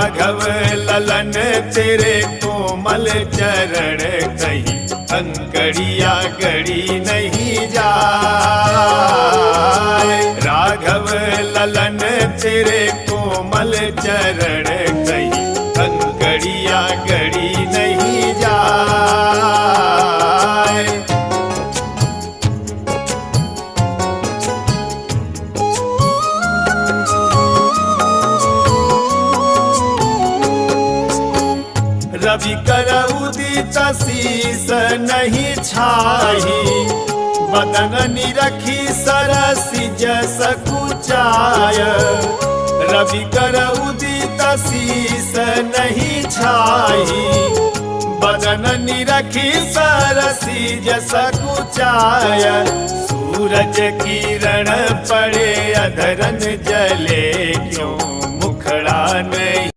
राघव ललन तेरे कोमल चरण कहीं अंकड़िया गड़ी नहीं जाए। राघव ललन तेरे कोमल चरण कहीं अंकड़िया गड़ी नहीं जाए। रवि कर उदित शीस नहीं छाही, बदन निरखी सरसी जस कुचाय। रवि कर उदित शीस नहीं छाही, बदन निरखी सरसी जस कुचाय। सूरज किरण पड़े अधरन जले क्यों मुखड़ा नहीं